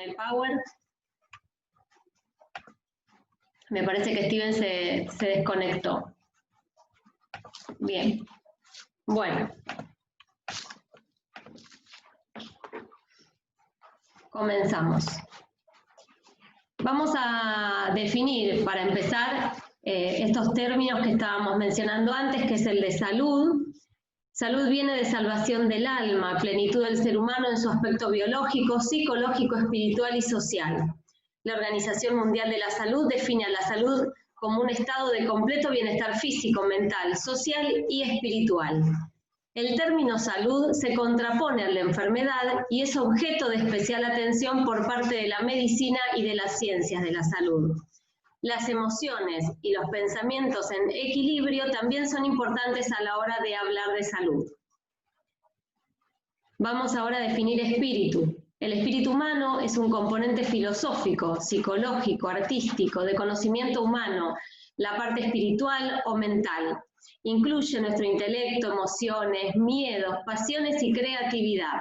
el Power. Me parece que Steven se desconectó. Bien. Bueno. Comenzamos. Vamos a definir, para empezar, estos términos que estábamos mencionando antes, que es el de salud. Salud viene de salvación del alma, plenitud del ser humano en su aspecto biológico, psicológico, espiritual y social. La Organización Mundial de la Salud define a la salud como un estado de completo bienestar físico, mental, social y espiritual. El término salud se contrapone a la enfermedad y es objeto de especial atención por parte de la medicina y de las ciencias de la salud. Las emociones y los pensamientos en equilibrio también son importantes a la hora de hablar de salud. Vamos ahora a definir espíritu. El espíritu humano es un componente filosófico, psicológico, artístico, de conocimiento humano, la parte espiritual o mental. Incluye nuestro intelecto, emociones, miedos, pasiones y creatividad.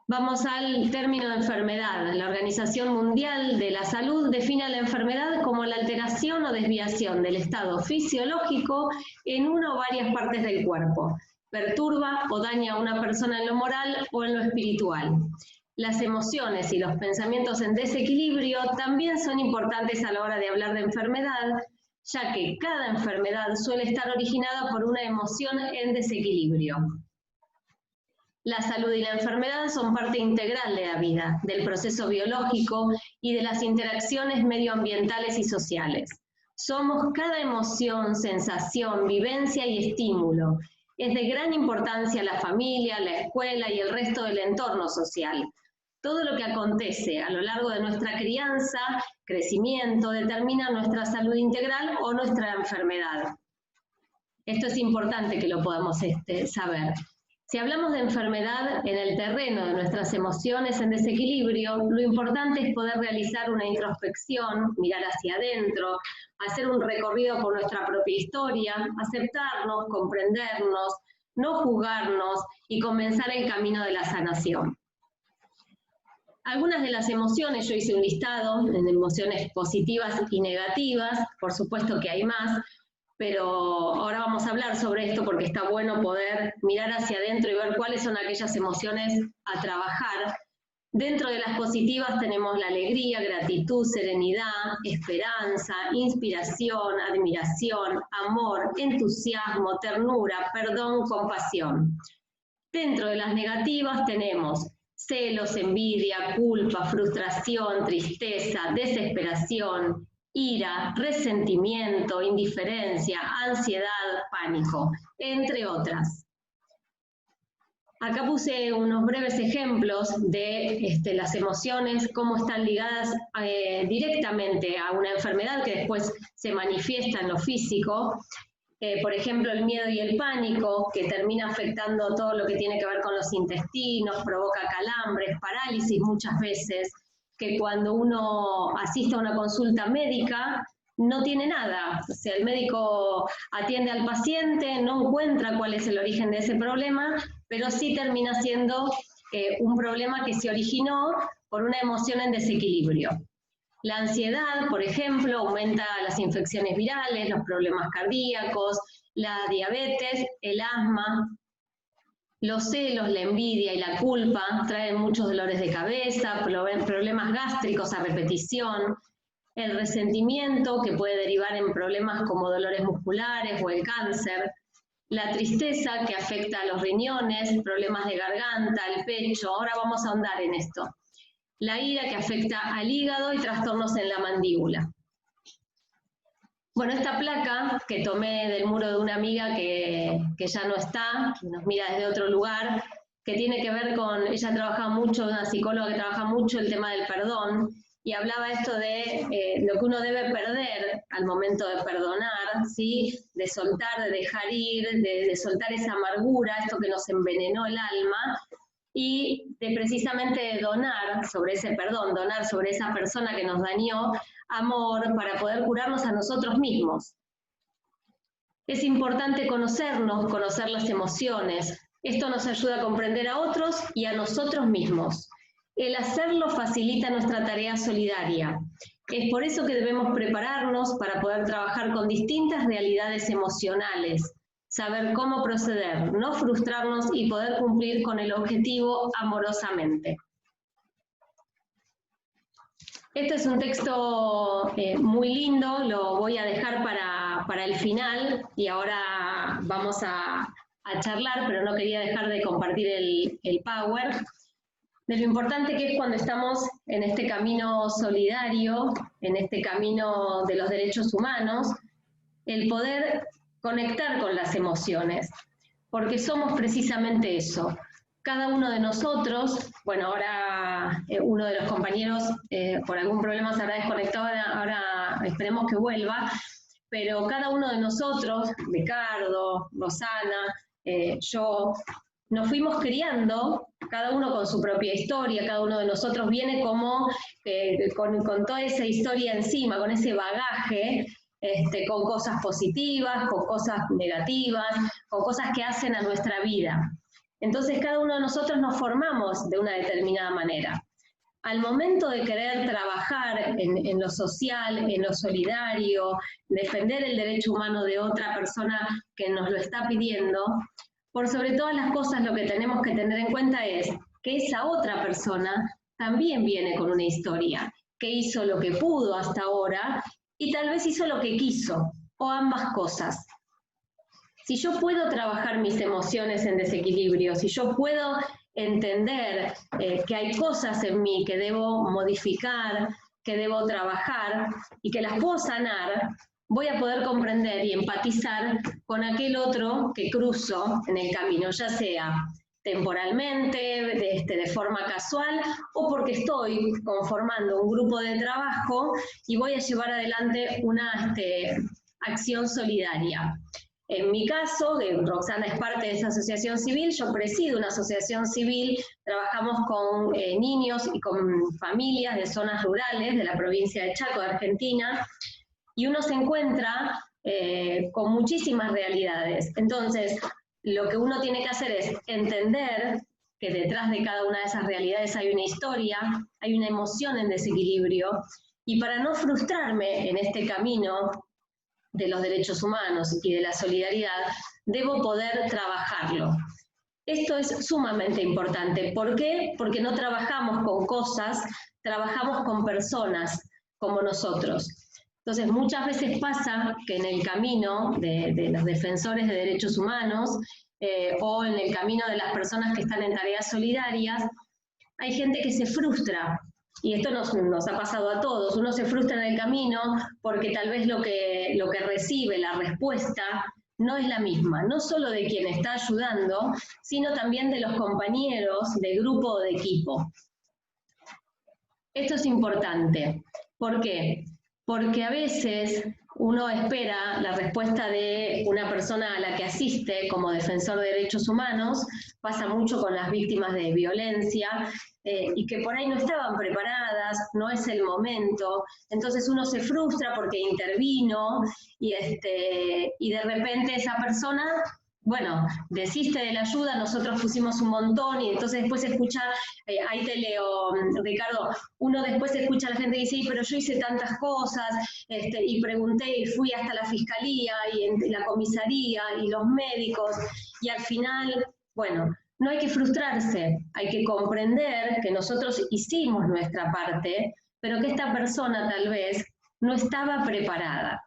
Vamos al término de enfermedad. La Organización Mundial de la Salud define a la enfermedad como la alteración o desviación del estado fisiológico en una o varias partes del cuerpo. Perturba o daña a una persona en lo moral o en lo espiritual. Las emociones y los pensamientos en desequilibrio también son importantes a la hora de hablar de enfermedad, ya que cada enfermedad suele estar originada por una emoción en desequilibrio. La salud y la enfermedad son parte integral de la vida, del proceso biológico y de las interacciones medioambientales y sociales. Somos cada emoción, sensación, vivencia y estímulo. Es de gran importancia la familia, la escuela y el resto del entorno social. Todo lo que acontece a lo largo de nuestra crianza, crecimiento, determina nuestra salud integral o nuestra enfermedad. Esto es importante que lo podamos saber. Si hablamos de enfermedad en el terreno de nuestras emociones en desequilibrio, lo importante es poder realizar una introspección, mirar hacia adentro, hacer un recorrido por nuestra propia historia, aceptarnos, comprendernos, no juzgarnos y comenzar el camino de la sanación. Algunas de las emociones, yo hice un listado en emociones positivas y negativas, por supuesto que hay más, pero ahora vamos a hablar sobre esto porque está bueno poder mirar hacia adentro y ver cuáles son aquellas emociones a trabajar. Dentro de las positivas tenemos la alegría, gratitud, serenidad, esperanza, inspiración, admiración, amor, entusiasmo, ternura, perdón, compasión. Dentro de las negativas tenemos celos, envidia, culpa, frustración, tristeza, desesperación, ira, resentimiento, indiferencia, ansiedad, pánico, entre otras. Acá puse unos breves ejemplos de las emociones, cómo están ligadas directamente a una enfermedad que después se manifiesta en lo físico. Por ejemplo, el miedo y el pánico, que termina afectando todo lo que tiene que ver con los intestinos, provoca calambres, parálisis muchas veces, que cuando uno asiste a una consulta médica no tiene nada. O sea, el médico atiende al paciente, no encuentra cuál es el origen de ese problema, pero sí termina siendo un problema que se originó por una emoción en desequilibrio. La ansiedad, por ejemplo, aumenta las infecciones virales, los problemas cardíacos, la diabetes, el asma. Los celos, la envidia y la culpa traen muchos dolores de cabeza, problemas gástricos a repetición, el resentimiento que puede derivar en problemas como dolores musculares o el cáncer, la tristeza que afecta a los riñones, problemas de garganta, el pecho, ahora vamos a ahondar en esto. La ira que afecta al hígado y trastornos en la mandíbula. Bueno, esta placa que tomé del muro de una amiga que ya no está, que nos mira desde otro lugar, que tiene que ver con, ella trabaja mucho, una psicóloga que trabaja mucho el tema del perdón, y hablaba esto de lo que uno debe perder al momento de perdonar, ¿sí? De soltar, de dejar ir, de soltar esa amargura, esto que nos envenenó el alma, y de precisamente donar sobre ese perdón, donar sobre esa persona que nos dañó, amor, para poder curarnos a nosotros mismos. Es importante conocernos, conocer las emociones. Esto nos ayuda a comprender a otros y a nosotros mismos. el hacerlo facilita nuestra tarea solidaria. Es por eso que debemos prepararnos para poder trabajar con distintas realidades emocionales, saber cómo proceder, no frustrarnos y poder cumplir con el objetivo amorosamente. Este es un texto muy lindo, lo voy a dejar para el final y ahora vamos a charlar, pero no quería dejar de compartir el Power, de lo importante que es cuando estamos en este camino solidario, en este camino de los derechos humanos, el poder conectar con las emociones, porque somos precisamente eso. Cada uno de nosotros, bueno, ahora uno de los compañeros por algún problema se habrá desconectado, ahora esperemos que vuelva, pero cada uno de nosotros, Ricardo, Rosana, yo, nos fuimos criando, cada uno con su propia historia, cada uno de nosotros viene como con toda esa historia encima, con ese bagaje, con cosas positivas, con cosas negativas, con cosas que hacen a nuestra vida. Entonces cada uno de nosotros nos formamos de una determinada manera. Al momento de querer trabajar en lo social, en lo solidario, defender el derecho humano de otra persona que nos lo está pidiendo, por sobre todas las cosas lo que tenemos que tener en cuenta es que esa otra persona también viene con una historia, que hizo lo que pudo hasta ahora y tal vez hizo lo que quiso, o ambas cosas. Si yo puedo trabajar mis emociones en desequilibrio, si yo puedo entender que hay cosas en mí que debo modificar, que debo trabajar y que las puedo sanar, voy a poder comprender y empatizar con aquel otro que cruzo en el camino, ya sea temporalmente, de forma casual, o porque estoy conformando un grupo de trabajo y voy a llevar adelante una acción solidaria. En mi caso, Roxana es parte de esa asociación civil, yo presido una asociación civil, trabajamos con niños y con familias de zonas rurales de la provincia de Chaco, de Argentina, y uno se encuentra con muchísimas realidades. Entonces, lo que uno tiene que hacer es entender que detrás de cada una de esas realidades hay una historia, hay una emoción en desequilibrio, y para no frustrarme en este camino de los derechos humanos y de la solidaridad, debo poder trabajarlo. Esto es sumamente importante. ¿Por qué? Porque no trabajamos con cosas, trabajamos con personas como nosotros. Entonces, muchas veces pasa que en el camino de los defensores de derechos humanos o en el camino de las personas que están en tareas solidarias, hay gente que se frustra. Y esto nos ha pasado a todos. Uno se frustra en el camino porque tal vez lo que recibe, la respuesta, no es la misma. No solo de quien está ayudando, sino también de los compañeros de grupo o de equipo. Esto es importante. ¿Por qué? Porque a veces uno espera la respuesta de una persona a la que asiste como defensor de derechos humanos, pasa mucho con las víctimas de violencia, y que por ahí no estaban preparadas, no es el momento, entonces uno se frustra porque intervino y de repente esa persona, bueno, desiste de la ayuda, nosotros pusimos un montón y entonces después escucha, ahí te leo, Ricardo, uno después escucha a la gente y dice, pero yo hice tantas cosas, y pregunté y fui hasta la fiscalía y en la comisaría y los médicos, y al final, bueno, no hay que frustrarse, hay que comprender que nosotros hicimos nuestra parte, pero que esta persona tal vez no estaba preparada.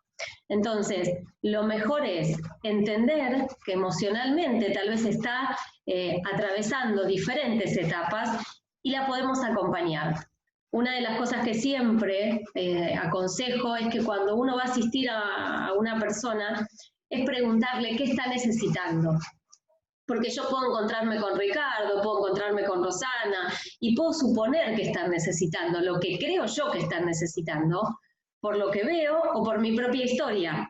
Entonces, lo mejor es entender que emocionalmente tal vez está atravesando diferentes etapas y la podemos acompañar. Una de las cosas que siempre aconsejo es que cuando uno va a asistir a una persona, es preguntarle qué está necesitando. Porque yo puedo encontrarme con Ricardo, puedo encontrarme con Rosana, y puedo suponer que están necesitando lo que creo yo que están necesitando, por lo que veo o por mi propia historia.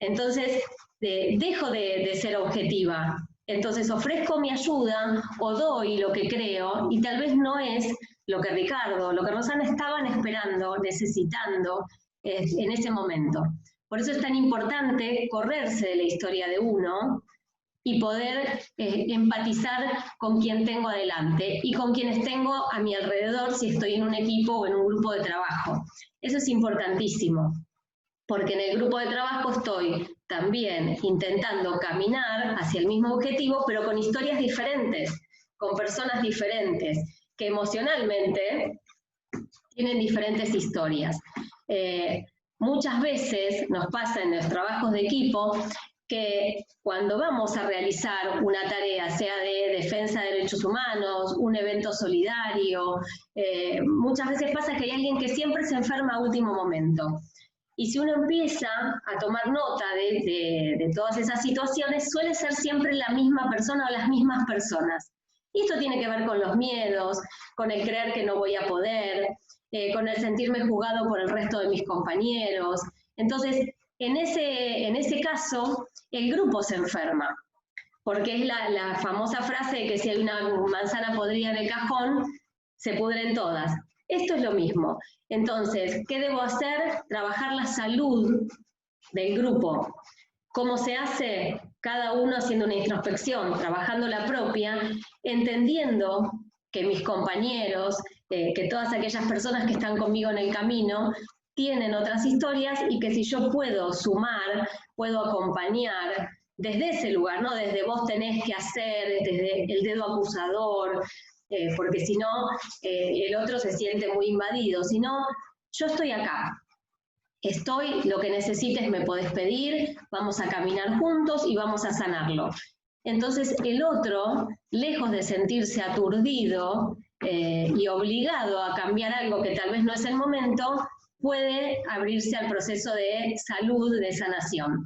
Entonces, dejo de ser objetiva. Entonces, ofrezco mi ayuda o doy lo que creo, y tal vez no es lo que Ricardo, lo que Rosana estaban esperando, necesitando en ese momento. Por eso es tan importante correrse de la historia de uno, y poder empatizar con quien tengo adelante y con quienes tengo a mi alrededor si estoy en un equipo o en un grupo de trabajo. Eso es importantísimo, porque en el grupo de trabajo estoy también intentando caminar hacia el mismo objetivo, pero con historias diferentes, con personas diferentes, que emocionalmente tienen diferentes historias. Muchas veces nos pasa en los trabajos de equipo que cuando vamos a realizar una tarea, sea de defensa de derechos humanos, un evento solidario, muchas veces pasa que hay alguien que siempre se enferma a último momento. Y si uno empieza a tomar nota de todas esas situaciones, suele ser siempre la misma persona o las mismas personas. Y esto tiene que ver con los miedos, con el creer que no voy a poder, con el sentirme juzgado por el resto de mis compañeros. Entonces, en ese caso, el grupo se enferma, porque es la famosa frase de que si hay una manzana podrida en el cajón, se pudren todas. Esto es lo mismo. Entonces, ¿qué debo hacer? Trabajar la salud del grupo. ¿Cómo se hace? Cada uno haciendo una introspección, trabajando la propia, entendiendo que mis compañeros, que todas aquellas personas que están conmigo en el camino, tienen otras historias y que si yo puedo sumar, puedo acompañar desde ese lugar, ¿no? Desde vos tenés que hacer, desde el dedo acusador, porque si no, el otro se siente muy invadido. Si no, yo estoy acá, estoy, lo que necesites me podés pedir, vamos a caminar juntos y vamos a sanarlo. Entonces el otro, lejos de sentirse aturdido y obligado a cambiar algo que tal vez no es el momento, puede abrirse al proceso de salud, de sanación.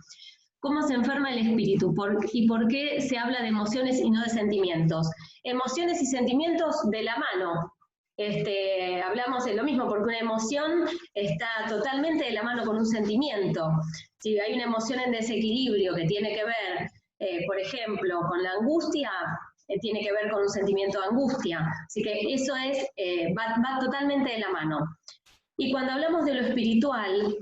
¿Cómo se enferma el espíritu? ¿Y por qué se habla de emociones y no de sentimientos? Emociones y sentimientos de la mano. Hablamos de lo mismo, porque una emoción está totalmente de la mano con un sentimiento. Si hay una emoción en desequilibrio que tiene que ver, por ejemplo, con la angustia, tiene que ver con un sentimiento de angustia. Así que eso va totalmente de la mano. Y cuando hablamos de lo espiritual,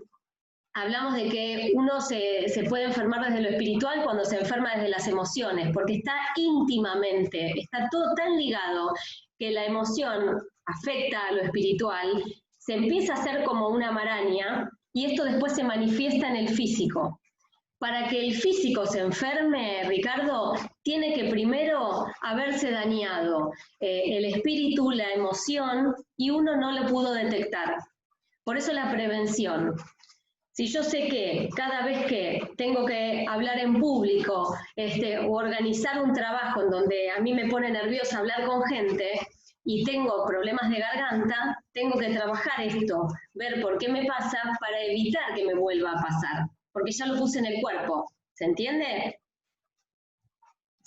hablamos de que uno se puede enfermar desde lo espiritual cuando se enferma desde las emociones, porque está íntimamente, está todo tan ligado que la emoción afecta a lo espiritual, se empieza a hacer como una maraña y esto después se manifiesta en el físico. Para que el físico se enferme, Ricardo, tiene que primero haberse dañado el espíritu, la emoción, y uno no lo pudo detectar. Por eso la prevención. Si yo sé que cada vez que tengo que hablar en público o organizar un trabajo en donde a mí me pone nerviosa hablar con gente y tengo problemas de garganta, tengo que trabajar esto, ver por qué me pasa para evitar que me vuelva a pasar, porque ya lo puse en el cuerpo. ¿Se entiende?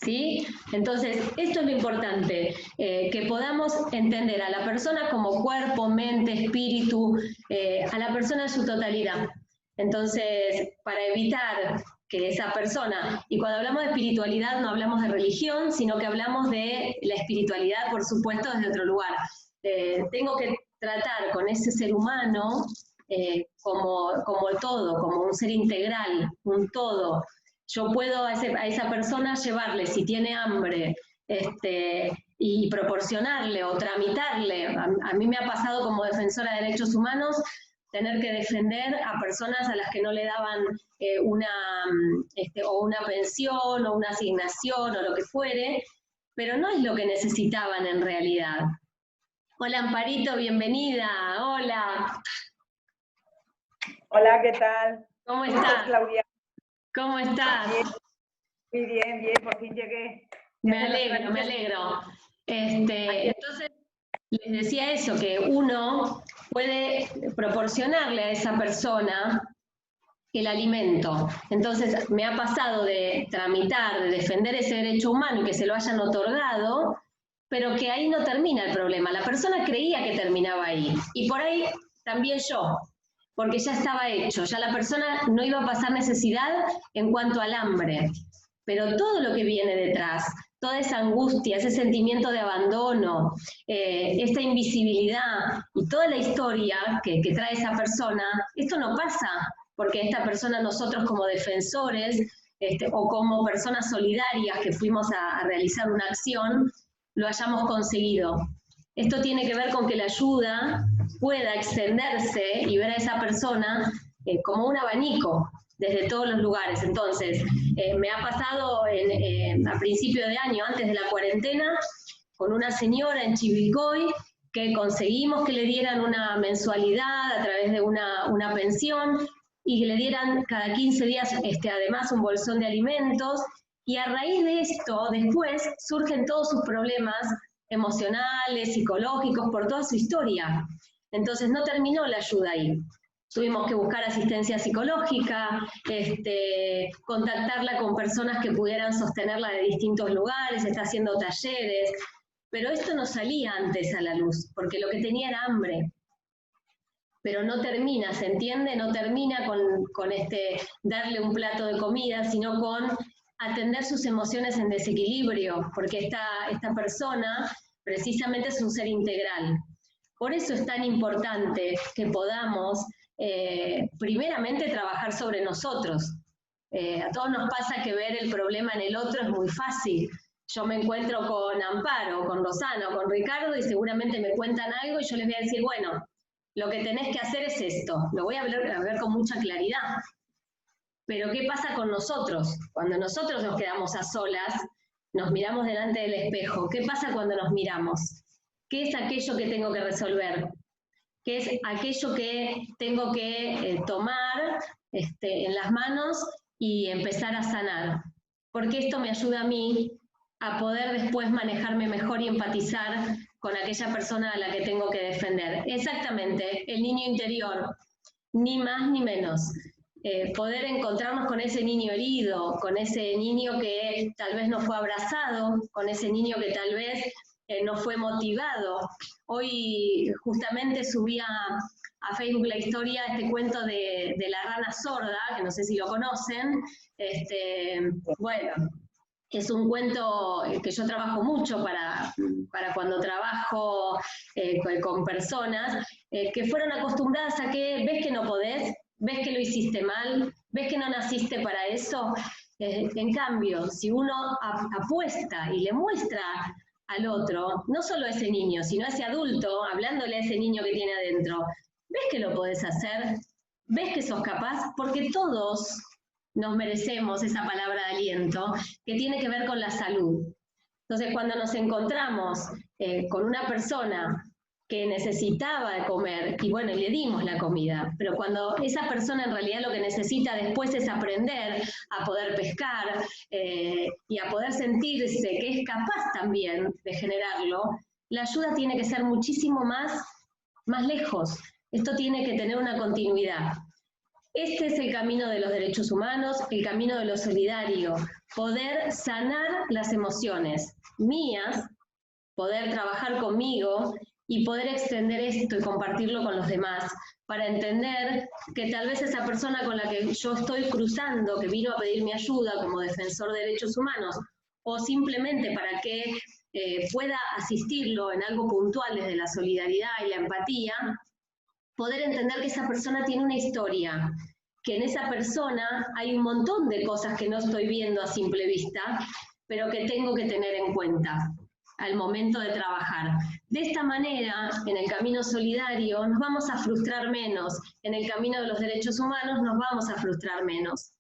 ¿Sí? Entonces, esto es lo importante, que podamos entender a la persona como cuerpo, mente, espíritu, a la persona en su totalidad. Entonces, para evitar que esa persona, y cuando hablamos de espiritualidad no hablamos de religión, sino que hablamos de la espiritualidad, por supuesto, desde otro lugar. Tengo que tratar con ese ser humano como todo, como un ser integral, un todo. Yo puedo a esa persona llevarle, si tiene hambre, y proporcionarle o tramitarle. A mí me ha pasado como defensora de derechos humanos tener que defender a personas a las que no le daban o una pensión o una asignación o lo que fuere, pero no es lo que necesitaban en realidad. Hola Amparito, bienvenida. Hola. Hola, ¿qué tal? ¿Cómo estás, Claudia? ¿Cómo estás? Bien. Muy bien, bien, por fin llegué. Me alegro. Entonces, les decía eso, que uno puede proporcionarle a esa persona el alimento. Entonces, me ha pasado de tramitar, de defender ese derecho humano y que se lo hayan otorgado, pero que ahí no termina el problema. La persona creía que terminaba ahí. Y por ahí también yo, porque ya estaba hecho, ya la persona no iba a pasar necesidad en cuanto al hambre. Pero todo lo que viene detrás, toda esa angustia, ese sentimiento de abandono, esta invisibilidad y toda la historia que trae esa persona, esto no pasa porque esta persona, nosotros como defensores, o como personas solidarias que fuimos a realizar una acción, lo hayamos conseguido. Esto tiene que ver con que la ayuda pueda extenderse y ver a esa persona como un abanico desde todos los lugares. Entonces, me ha pasado a principio de año, antes de la cuarentena, con una señora en Chivilcoy, que conseguimos que le dieran una mensualidad a través de una pensión y que le dieran cada 15 días además un bolsón de alimentos, y a raíz de esto después surgen todos sus problemas emocionales, psicológicos, por toda su historia. Entonces no terminó la ayuda ahí. Tuvimos que buscar asistencia psicológica, contactarla con personas que pudieran sostenerla de distintos lugares, está haciendo talleres, pero esto no salía antes a la luz, porque lo que tenía era hambre. Pero no termina, ¿se entiende? No termina con darle un plato de comida, sino con atender sus emociones en desequilibrio, porque esta persona precisamente es un ser integral. Por eso es tan importante que podamos primeramente trabajar sobre nosotros. A todos nos pasa que ver el problema en el otro es muy fácil. Yo me encuentro con Amparo, con Rosana, con Ricardo y seguramente me cuentan algo y yo les voy a decir, bueno, lo que tenés que hacer es esto. Lo voy a ver con mucha claridad. Pero ¿qué pasa con nosotros? Cuando nosotros nos quedamos a solas, nos miramos delante del espejo. ¿Qué pasa cuando nos miramos? ¿Qué es aquello que tengo que resolver? ¿Qué es aquello que tengo que tomar en las manos y empezar a sanar? Porque esto me ayuda a mí a poder después manejarme mejor y empatizar con aquella persona a la que tengo que defender. Exactamente, el niño interior, ni más ni menos. Poder encontrarnos con ese niño herido, con ese niño que tal vez no fue abrazado, con ese niño que tal vez no fue motivado. Hoy justamente subí a Facebook la historia, este cuento de la rana sorda, que no sé si lo conocen. Bueno, es un cuento que yo trabajo mucho para cuando trabajo con personas que fueron acostumbradas a que ves que no podés, ves que lo hiciste mal, ves que no naciste para eso. En cambio, si uno apuesta y le muestra al otro, no solo a ese niño, sino a ese adulto, hablándole a ese niño que tiene adentro, ves que lo podés hacer, ves que sos capaz, porque todos nos merecemos esa palabra de aliento que tiene que ver con la salud. Entonces, cuando nos encontramos con una persona que necesitaba de comer, y bueno, le dimos la comida, pero cuando esa persona en realidad lo que necesita después es aprender a poder pescar y a poder sentirse que es capaz también de generarlo, la ayuda tiene que ser muchísimo más lejos. Esto tiene que tener una continuidad. Este es el camino de los derechos humanos, el camino de lo solidario, poder sanar las emociones mías, poder trabajar conmigo y poder extender esto y compartirlo con los demás, para entender que tal vez esa persona con la que yo estoy cruzando, que vino a pedir mi ayuda como defensor de derechos humanos, o simplemente para que pueda asistirlo en algo puntual desde la solidaridad y la empatía, poder entender que esa persona tiene una historia, que en esa persona hay un montón de cosas que no estoy viendo a simple vista, pero que tengo que tener en cuenta al momento de trabajar. De esta manera, en el camino solidario, nos vamos a frustrar menos, en el camino de los derechos humanos nos vamos a frustrar menos.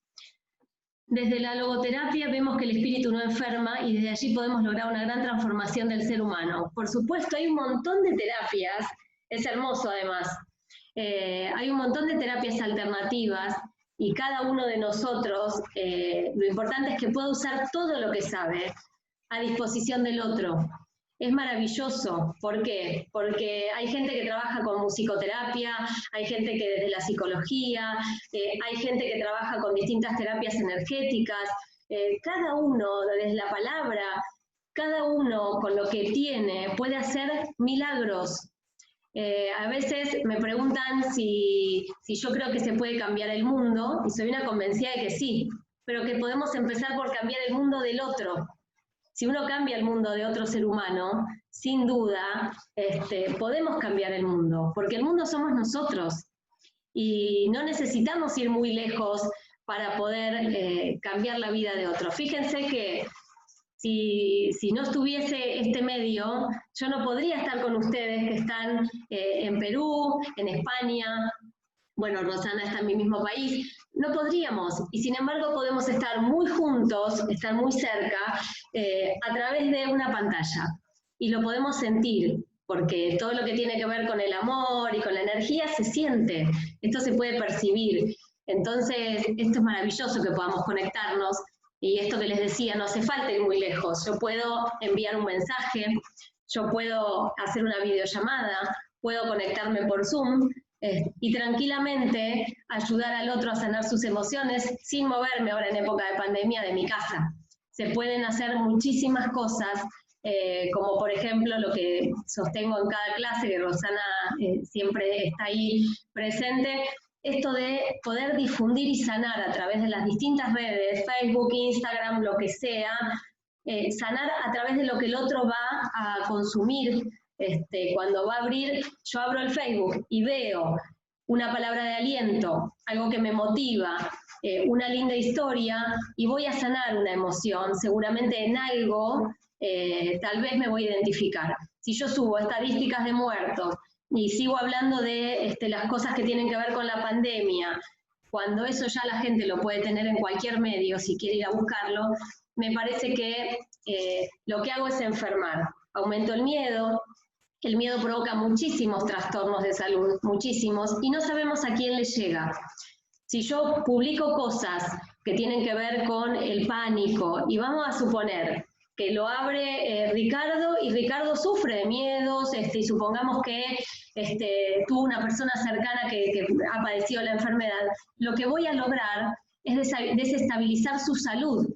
Desde la logoterapia vemos que el espíritu no enferma y desde allí podemos lograr una gran transformación del ser humano. Por supuesto, hay un montón de terapias, es hermoso además, hay un montón de terapias alternativas y cada uno de nosotros, lo importante es que pueda usar todo lo que sabe a disposición del otro. Es maravilloso. ¿Por qué? Porque hay gente que trabaja con musicoterapia, hay gente que desde la psicología, hay gente que trabaja con distintas terapias energéticas, cada uno desde la palabra, cada uno con lo que tiene puede hacer milagros. A veces me preguntan si yo creo que se puede cambiar el mundo, y soy una convencida de que sí, pero que podemos empezar por cambiar el mundo del otro. Si uno cambia el mundo de otro ser humano, sin duda, podemos cambiar el mundo, porque el mundo somos nosotros. Y no necesitamos ir muy lejos para poder cambiar la vida de otros. Fíjense que si no estuviese este medio, yo no podría estar con ustedes que están en Perú, en España. Bueno, Rosana está en mi mismo país, no podríamos, y sin embargo podemos estar muy juntos, estar muy cerca, a través de una pantalla, y lo podemos sentir, porque todo lo que tiene que ver con el amor y con la energía se siente, esto se puede percibir, entonces esto es maravilloso que podamos conectarnos, y esto que les decía, no hace falta ir muy lejos, yo puedo enviar un mensaje, yo puedo hacer una videollamada, puedo conectarme por Zoom, y tranquilamente ayudar al otro a sanar sus emociones sin moverme ahora en época de pandemia de mi casa. Se pueden hacer muchísimas cosas, como por ejemplo lo que sostengo en cada clase, que Rosana siempre está ahí presente, esto de poder difundir y sanar a través de las distintas redes, Facebook, Instagram, lo que sea, sanar a través de lo que el otro va a consumir. Cuando va a abrir, yo abro el Facebook y veo una palabra de aliento, algo que me motiva, una linda historia, y voy a sanar una emoción, seguramente en algo tal vez me voy a identificar. Si yo subo estadísticas de muertos y sigo hablando de las cosas que tienen que ver con la pandemia, cuando eso ya la gente lo puede tener en cualquier medio, si quiere ir a buscarlo, me parece que lo que hago es enfermar. Aumento el miedo provoca muchísimos trastornos de salud, muchísimos, y no sabemos a quién le llega. Si yo publico cosas que tienen que ver con el pánico, y vamos a suponer que lo abre Ricardo, y Ricardo sufre de miedos, y supongamos que tuvo una persona cercana que ha padecido la enfermedad, lo que voy a lograr es desestabilizar su salud.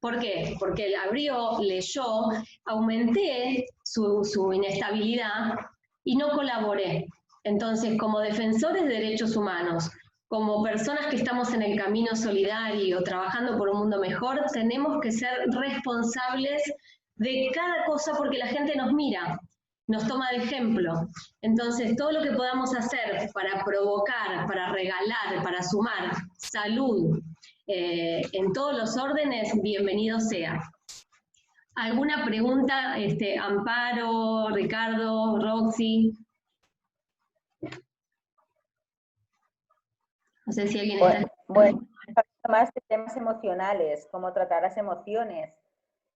¿Por qué? Porque él abrió, leyó, aumenté su inestabilidad y no colaboré. Entonces, como defensores de derechos humanos, como personas que estamos en el camino solidario, trabajando por un mundo mejor, tenemos que ser responsables de cada cosa porque la gente nos mira, nos toma de ejemplo. Entonces, todo lo que podamos hacer para provocar, para regalar, para sumar salud, en todos los órdenes, bienvenido sea. ¿Alguna pregunta, Amparo, Ricardo, Roxy? No sé si alguien está... Bueno, más de temas emocionales, cómo tratar las emociones.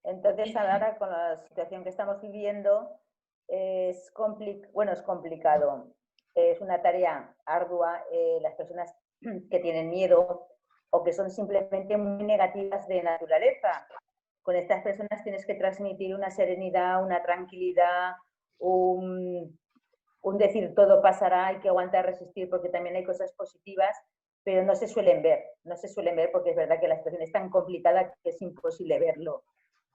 Entonces, ahora con la situación que estamos viviendo, es complicado. Es una tarea ardua. Las personas que tienen miedo o que son simplemente muy negativas de naturaleza. Con estas personas tienes que transmitir una serenidad, una tranquilidad, un decir todo pasará, hay que aguantar, resistir, porque también hay cosas positivas, pero no se suelen ver porque es verdad que la situación es tan complicada que es imposible verlo,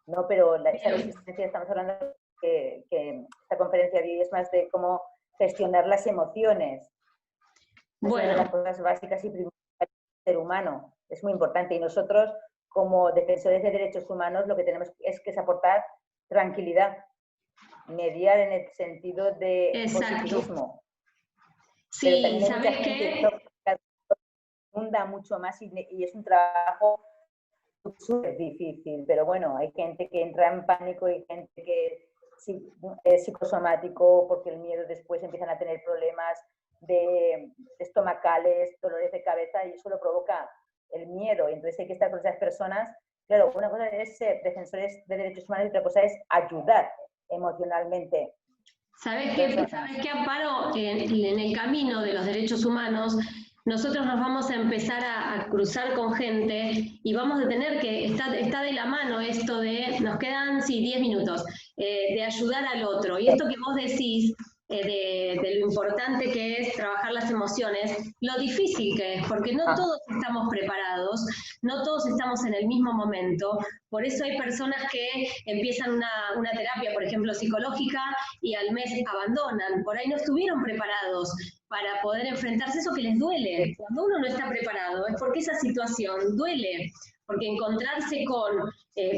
¿no? Pero esa resistencia, estamos hablando que esta conferencia de hoy es más de cómo gestionar las emociones. Bueno. Es una de las cosas básicas y primordiales del ser humano, es muy importante, y nosotros como defensores de derechos humanos lo que tenemos es aportar tranquilidad, mediar en el sentido de positivismo. Sí, ¿sabes qué? Inunda mucho más y es un trabajo súper difícil, pero bueno, hay gente que entra en pánico y gente que es psicosomático porque el miedo después empiezan a tener problemas de estomacales, dolores de cabeza, y eso lo provoca el miedo, y entonces hay que estar con esas personas. Claro, una cosa es ser defensores de derechos humanos y otra cosa es ayudar emocionalmente. ¿Sabes qué, Amparo? En el camino de los derechos humanos, nosotros nos vamos a empezar a cruzar con gente y vamos a tener que, está de la mano esto de, nos quedan, 10 minutos, de ayudar al otro. Y esto que vos decís, de lo importante que es trabajar las emociones, lo difícil que es, porque no todos estamos preparados, no todos estamos en el mismo momento, por eso hay personas que empiezan una terapia, por ejemplo, psicológica, y al mes abandonan, por ahí no estuvieron preparados para poder enfrentarse a eso que les duele. Cuando uno no está preparado es porque esa situación duele, porque encontrarse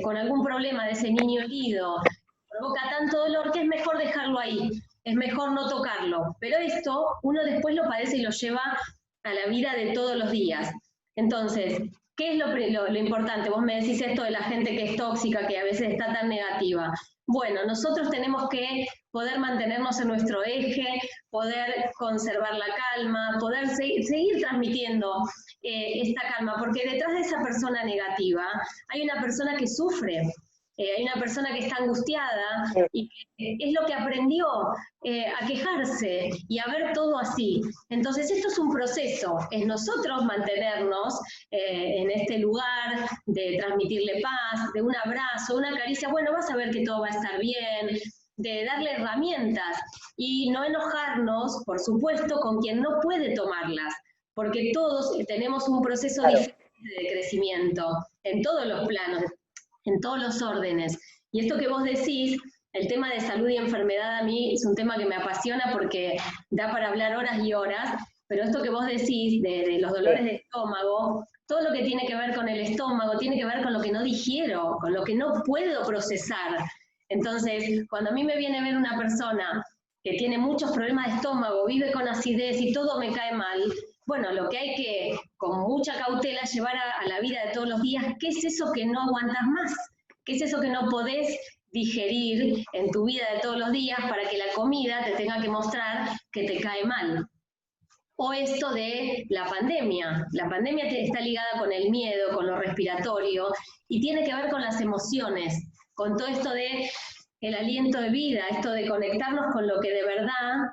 con algún problema de ese niño herido provoca tanto dolor que es mejor dejarlo ahí. Es mejor no tocarlo, pero esto uno después lo padece y lo lleva a la vida de todos los días. Entonces, ¿qué es lo importante? Vos me decís esto de la gente que es tóxica, que a veces está tan negativa. Bueno, nosotros tenemos que poder mantenernos en nuestro eje, poder conservar la calma, poder seguir transmitiendo esta calma, porque detrás de esa persona negativa hay una persona que sufre, hay una persona que está angustiada y que es lo que aprendió a quejarse y a ver todo así. Entonces esto es un proceso, es nosotros mantenernos en este lugar de transmitirle paz, de un abrazo, una caricia, bueno, vas a ver que todo va a estar bien, de darle herramientas y no enojarnos, por supuesto, con quien no puede tomarlas, porque todos tenemos un proceso diferente de crecimiento en todos los planos, en todos los órdenes. Y esto que vos decís, el tema de salud y enfermedad a mí es un tema que me apasiona porque da para hablar horas y horas, pero esto que vos decís de los dolores de estómago, todo lo que tiene que ver con el estómago tiene que ver con lo que no digiero, con lo que no puedo procesar. Entonces, cuando a mí me viene a ver una persona que tiene muchos problemas de estómago, vive con acidez y todo me cae mal, bueno, lo que hay que, con mucha cautela, llevar a la vida de todos los días, ¿qué es eso que no aguantas más? ¿Qué es eso que no podés digerir en tu vida de todos los días para que la comida te tenga que mostrar que te cae mal? O esto de la pandemia. La pandemia está ligada con el miedo, con lo respiratorio, y tiene que ver con las emociones, con todo esto de el aliento de vida, esto de conectarnos con lo que de verdad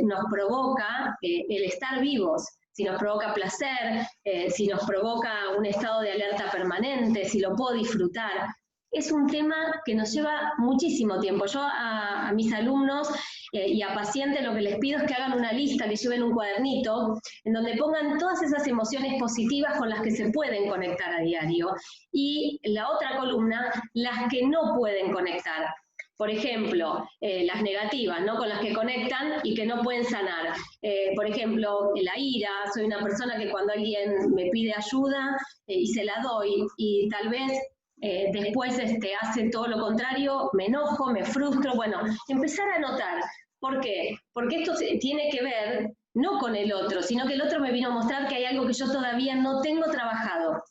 nos provoca el estar vivos, si nos provoca placer, si nos provoca un estado de alerta permanente, si lo puedo disfrutar. Es un tema que nos lleva muchísimo tiempo. Yo a mis alumnos y a pacientes lo que les pido es que hagan una lista, que lleven un cuadernito, en donde pongan todas esas emociones positivas con las que se pueden conectar a diario. Y la otra columna, las que no pueden conectar. Por ejemplo, las negativas, ¿no? Con las que conectan y que no pueden sanar. Por ejemplo, la ira, soy una persona que cuando alguien me pide ayuda y se la doy, y tal vez después hace todo lo contrario, me enojo, me frustro, bueno, empezar a notar. ¿Por qué? Porque esto tiene que ver no con el otro, sino que el otro me vino a mostrar que hay algo que yo todavía no tengo trabajado.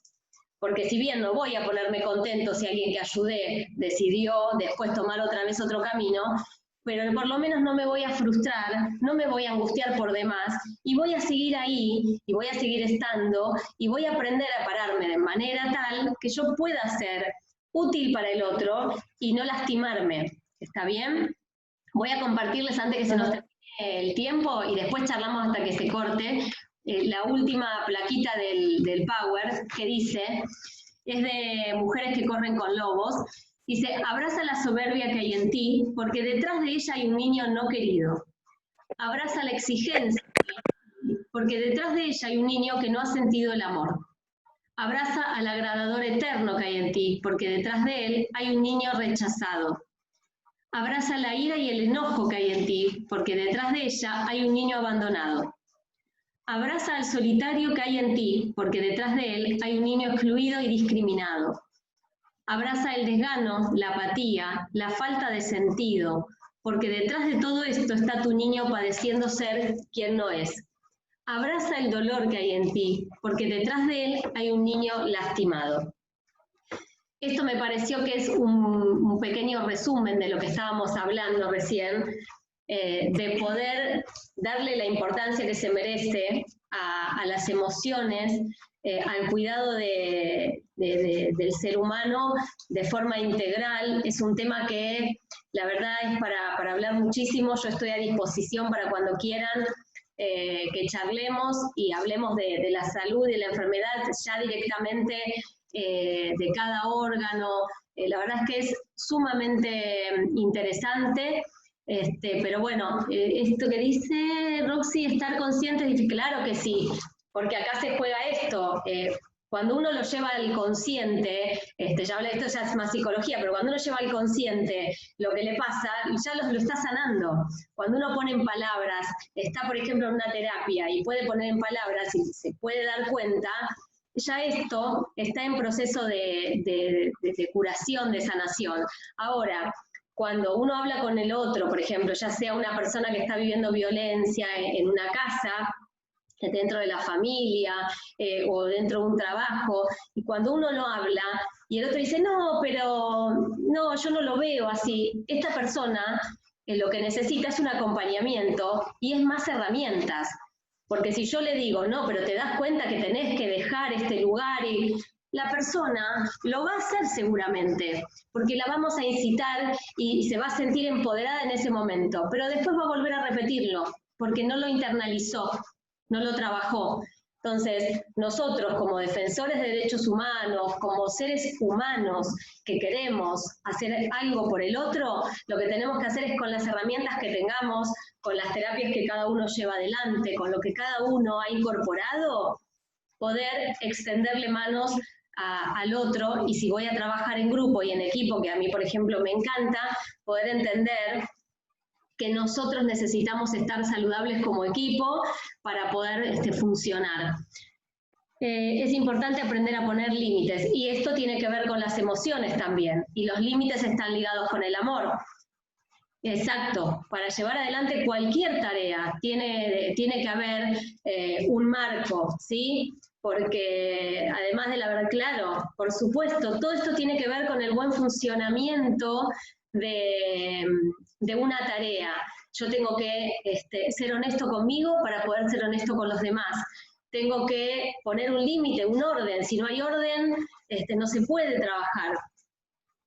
Porque si bien no voy a ponerme contento si alguien que ayudé decidió después tomar otra vez otro camino, pero por lo menos no me voy a frustrar, no me voy a angustiar por demás, y voy a seguir ahí, y voy a seguir estando, y voy a aprender a pararme de manera tal que yo pueda ser útil para el otro y no lastimarme. ¿Está bien? Voy a compartirles antes que se nos termine el tiempo y después charlamos hasta que se corte. La última plaquita del Power que dice, es de mujeres que corren con lobos, dice, abraza la soberbia que hay en ti, porque detrás de ella hay un niño no querido. Abraza la exigencia, porque detrás de ella hay un niño que no ha sentido el amor. Abraza al agradador eterno que hay en ti, porque detrás de él hay un niño rechazado. Abraza la ira y el enojo que hay en ti, porque detrás de ella hay un niño abandonado. Abraza al solitario que hay en ti, porque detrás de él hay un niño excluido y discriminado. Abraza el desgano, la apatía, la falta de sentido, porque detrás de todo esto está tu niño padeciendo ser quien no es. Abraza el dolor que hay en ti, porque detrás de él hay un niño lastimado. Esto me pareció que es un pequeño resumen de lo que estábamos hablando recién, de poder darle la importancia que se merece a las emociones, al cuidado del ser humano de forma integral. Es un tema que la verdad es para hablar muchísimo. Yo estoy a disposición para cuando quieran que charlemos y hablemos de la salud y de la enfermedad ya directamente de cada órgano. La verdad es que es sumamente interesante. Pero bueno, esto que dice Roxy, estar consciente, dice, claro que sí, porque acá se juega esto. Cuando uno lo lleva al consciente, ya hablé, esto ya es más psicología, pero cuando uno lleva al consciente lo que le pasa, ya lo está sanando. Cuando uno pone en palabras, está por ejemplo en una terapia y puede poner en palabras y se puede dar cuenta, ya esto está en proceso de curación, de sanación. Ahora, cuando uno habla con el otro, por ejemplo, ya sea una persona que está viviendo violencia en una casa, dentro de la familia o dentro de un trabajo, y cuando uno lo habla y el otro dice, no, pero no, yo no lo veo así, esta persona lo que necesita es un acompañamiento y es más herramientas, porque si yo le digo, no, pero te das cuenta que tenés que dejar este lugar, y la persona lo va a hacer seguramente, porque la vamos a incitar y se va a sentir empoderada en ese momento, pero después va a volver a repetirlo, porque no lo internalizó, no lo trabajó. Entonces, nosotros como defensores de derechos humanos, como seres humanos que queremos hacer algo por el otro, lo que tenemos que hacer es con las herramientas que tengamos, con las terapias que cada uno lleva adelante, con lo que cada uno ha incorporado, poder extenderle manos al otro, y si voy a trabajar en grupo y en equipo, que a mí, por ejemplo, me encanta, poder entender que nosotros necesitamos estar saludables como equipo para poder funcionar. Es importante aprender a poner límites, y esto tiene que ver con las emociones también, y los límites están ligados con el amor. Exacto, para llevar adelante cualquier tarea tiene que haber un marco, ¿sí? Porque además de la verdad, claro, por supuesto, todo esto tiene que ver con el buen funcionamiento de una tarea. Yo tengo que ser honesto conmigo para poder ser honesto con los demás. Tengo que poner un límite, un orden. Si no hay orden, no se puede trabajar.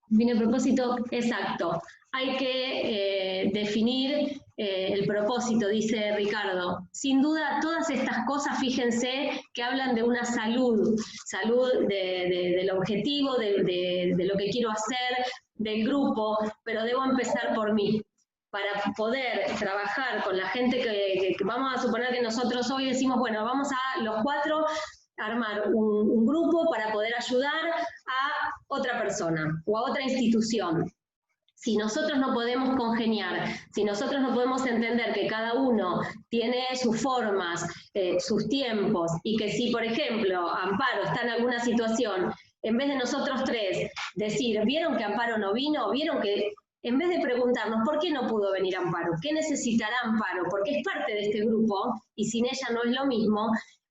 Viene el propósito exacto. Hay que definir el propósito, dice Ricardo. Sin duda, todas estas cosas, fíjense, que hablan de una salud del objetivo, de lo que quiero hacer, del grupo, pero debo empezar por mí. Para poder trabajar con la gente que vamos a suponer que nosotros hoy decimos, bueno, vamos a los 4 armar un grupo para poder ayudar a otra persona o a otra institución. Si nosotros no podemos congeniar, si nosotros no podemos entender que cada uno tiene sus formas, sus tiempos, y que si, por ejemplo, Amparo está en alguna situación, en vez de nosotros 3 decir, ¿vieron que Amparo no vino? ¿Vieron que...? En vez de preguntarnos por qué no pudo venir Amparo, qué necesitará Amparo, porque es parte de este grupo y sin ella no es lo mismo,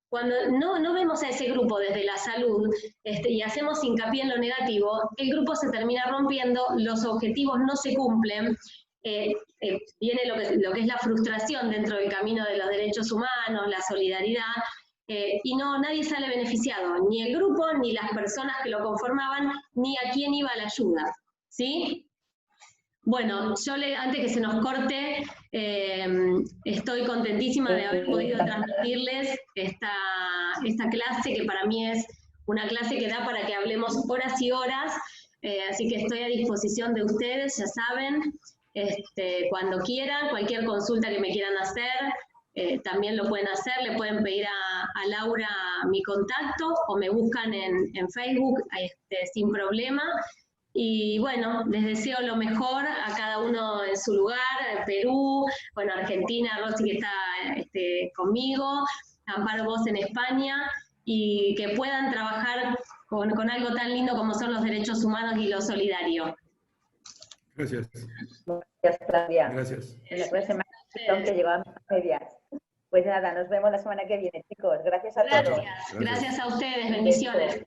cuando no vemos a ese grupo desde la salud y hacemos hincapié en lo negativo, el grupo se termina rompiendo, los objetivos no se cumplen, viene lo que es la frustración dentro del camino de los derechos humanos, la solidaridad, y nadie sale beneficiado, ni el grupo, ni las personas que lo conformaban, ni a quién iba la ayuda, ¿sí? Bueno, yo antes que se nos corte, estoy contentísima de haber podido transmitirles esta clase, que para mí es una clase que da para que hablemos horas y horas, así que estoy a disposición de ustedes, ya saben, cuando quieran, cualquier consulta que me quieran hacer, también lo pueden hacer, le pueden pedir a Laura mi contacto, o me buscan en Facebook sin problema. Y bueno, les deseo lo mejor a cada uno en su lugar, Perú, bueno, Argentina, Rosy que está conmigo, Amparo, vos en España, y que puedan trabajar con algo tan lindo como son los derechos humanos y lo solidario. Gracias. Gracias, Claudia. Gracias. La próxima sesión que llevamos a medias. Pues nada, nos vemos la semana que viene, chicos. Gracias a todos. Gracias a ustedes, bendiciones.